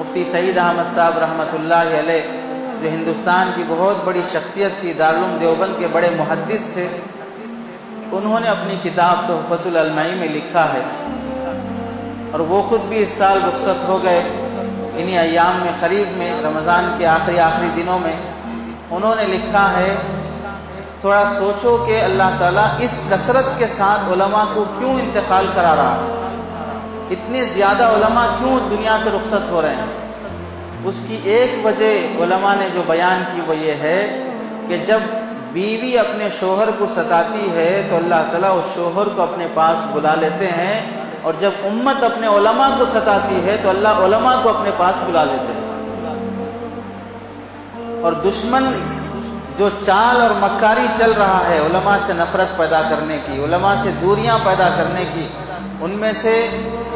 مفتی سعید احمد صاحب رحمۃ اللہ علیہ، جو ہندوستان کی بہت بڑی شخصیت تھی، دارالعلوم دیوبند کے بڑے محدث تھے، انہوں نے اپنی کتاب تحفۃ العلمائی میں لکھا ہے، اور وہ خود بھی اس سال رخصت ہو گئے انہی ایام میں، قریب میں رمضان کے آخری دنوں میں۔ انہوں نے لکھا ہے، تھوڑا سوچو کہ اللہ تعالیٰ اس کثرت کے ساتھ علماء کو کیوں انتقال کرا رہا ہے، اتنے زیادہ علماء کیوں دنیا سے رخصت ہو رہے ہیں۔ اس کی ایک وجہ علماء نے جو بیان کی وہ یہ ہے کہ جب بیوی اپنے شوہر کو ستاتی ہے تو اللہ تعالیٰ اس شوہر کو اپنے پاس بلا لیتے ہیں، اور جب امت اپنے علماء کو ستاتی ہے تو اللہ علماء کو اپنے پاس بلا لیتے ہیں۔ اور دشمن جو چال اور مکاری چل رہا ہے علماء سے نفرت پیدا کرنے کی، علماء سے دوریاں پیدا کرنے کی، ان میں سے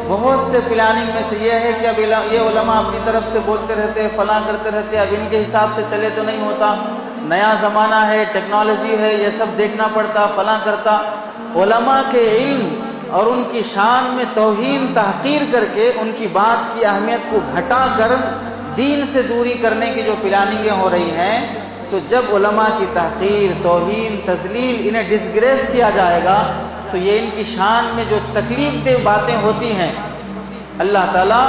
بہت سے پلاننگ میں سے یہ ہے کہ اب یہ علماء اپنی طرف سے بولتے رہتے، فلاں کرتے رہتے، اب ان کے حساب سے چلے تو نہیں ہوتا، نیا زمانہ ہے، ٹیکنالوجی ہے، یہ سب دیکھنا پڑتا، فلاں کرتا۔ علماء کے علم اور ان کی شان میں توہین تحقیر کر کے ان کی بات کی اہمیت کو گھٹا کر دین سے دوری کرنے کی جو پلاننگیں ہو رہی ہیں، تو جب علماء کی تحقیر، توہین، تذلیل، انہیں ڈسگریس کیا جائے گا تو یہ ان کی شان میں جو تکلیف دہ باتیں ہوتی ہیں، اللہ تعالیٰ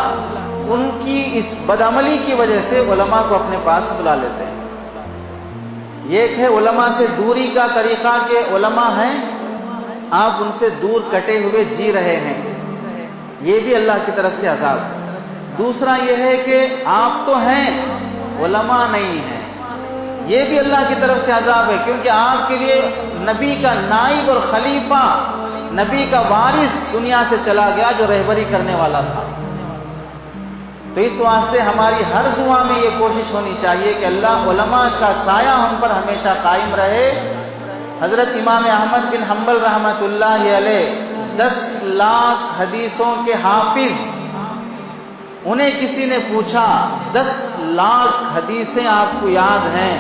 ان کی اس بدعملی کی وجہ سے علماء کو اپنے پاس بلا لیتے ہیں۔ ایک ہے علماء سے دوری کا طریقہ کہ علماء ہیں، آپ ان سے دور کٹے ہوئے جی رہے ہیں، یہ بھی اللہ کی طرف سے عذاب ہے۔ دوسرا یہ ہے کہ آپ تو ہیں، علماء نہیں ہیں، یہ بھی اللہ کی طرف سے عذاب ہے، کیونکہ آپ کے لیے نبی کا نائب اور خلیفہ، نبی کا وارث دنیا سے چلا گیا جو رہبری کرنے والا تھا۔ تو اس واسطے ہماری ہر دعا میں یہ کوشش ہونی چاہیے کہ اللہ علماء کا سایہ ہم پر ہمیشہ قائم رہے۔ حضرت امام احمد بن حنبل رحمۃ اللہ علیہ 10 لاکھ حدیثوں کے حافظ، انہیں کسی نے پوچھا 10 لاکھ حدیثیں آپ کو یاد ہیں،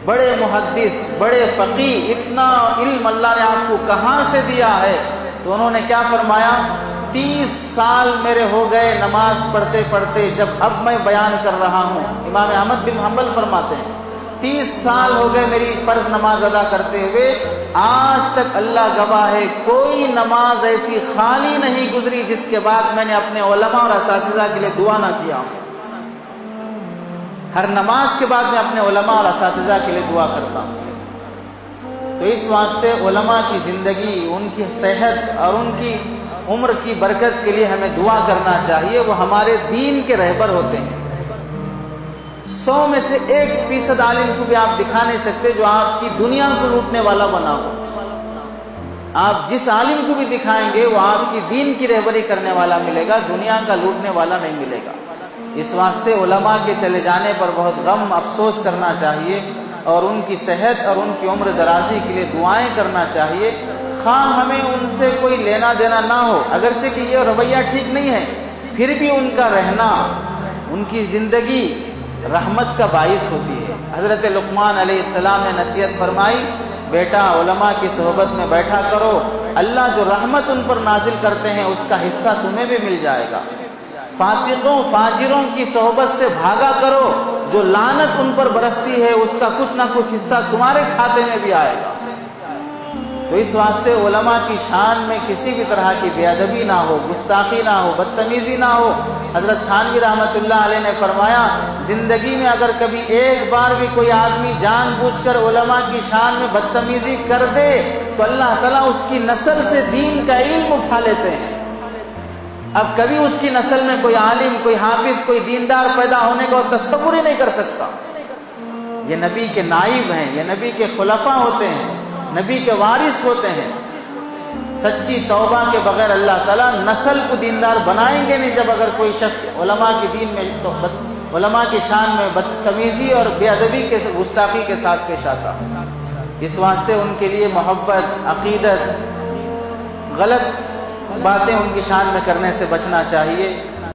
بڑے محدث، بڑے فقیہ، اتنا علم اللہ نے آپ کو کہاں سے دیا ہے؟ تو انہوں نے کیا فرمایا، 30 سال میرے ہو گئے نماز پڑھتے پڑھتے جب اب میں بیان کر رہا ہوں۔ امام احمد بن حنبل فرماتے ہیں 30 سال ہو گئے میری فرض نماز ادا کرتے ہوئے، آج تک اللہ گواہ ہے کوئی نماز ایسی خالی نہیں گزری جس کے بعد میں نے اپنے علماء اور اساتذہ کے لیے دعا نہ کیا ہوں۔ ہر نماز کے بعد میں اپنے علماء اور اساتذہ کے لیے دعا کرتا ہوں۔ تو اس واسطے علماء کی زندگی، ان کی صحت اور ان کی عمر کی برکت کے لیے ہمیں دعا کرنا چاہیے، وہ ہمارے دین کے رہبر ہوتے ہیں۔ 100 میں سے 1% عالم کو بھی آپ دکھا نہیں سکتے جو آپ کی دنیا کو لوٹنے والا بنا ہو۔ آپ جس عالم کو بھی دکھائیں گے وہ آپ کی دین کی رہبری کرنے والا ملے گا، دنیا کا لوٹنے والا نہیں ملے گا۔ اس واسطے علماء کے چلے جانے پر بہت غم افسوس کرنا چاہیے، اور ان کی صحت اور ان کی عمر درازی کے لیے دعائیں کرنا چاہیے، خواہ ہمیں ان سے کوئی لینا دینا نہ ہو، اگرچہ کہ یہ رویہ ٹھیک نہیں ہے، پھر بھی ان کا رہنا، ان کی زندگی رحمت کا باعث ہوتی ہے۔ حضرت لقمان علیہ السلام نے نصیحت فرمائی، بیٹا علماء کی صحبت میں بیٹھا کرو، اللہ جو رحمت ان پر نازل کرتے ہیں اس کا حصہ تمہیں بھی مل جائے گا۔ فاسقوں فاجروں کی صحبت سے بھاگا کرو، جو لعنت ان پر برستی ہے اس کا کچھ نہ کچھ حصہ تمہارے کھاتے میں بھی آئے گا۔ تو اس واسطے علماء کی شان میں کسی بھی طرح کی بے ادبی نہ ہو، گستاخی نہ ہو، بدتمیزی نہ ہو۔ حضرت تھانوی رحمۃ اللہ علیہ نے فرمایا، زندگی میں اگر کبھی ایک بار بھی کوئی آدمی جان بوجھ کر علماء کی شان میں بدتمیزی کر دے تو اللہ تعالیٰ اس کی نسل سے دین کا علم اٹھا لیتے ہیں۔ اب کبھی اس کی نسل میں کوئی عالم، کوئی حافظ، کوئی دیندار پیدا ہونے کا تصور ہی نہیں کر سکتا۔ یہ نبی کے نائب ہیں، یہ نبی کے خلفاء ہوتے ہیں، نبی کے وارث ہوتے ہیں۔ سچی توبہ کے بغیر اللہ تعالیٰ نسل کو دیندار بنائیں گے نہیں، جب اگر کوئی شخص علماء کی دین میں علماء کی شان میں بدتمیزی اور بے ادبی کے گستاخی کے ساتھ پیش آتا۔ اس واسطے ان کے لیے محبت، عقیدت، غلط باتیں ان کی شان میں کرنے سے بچنا چاہیے۔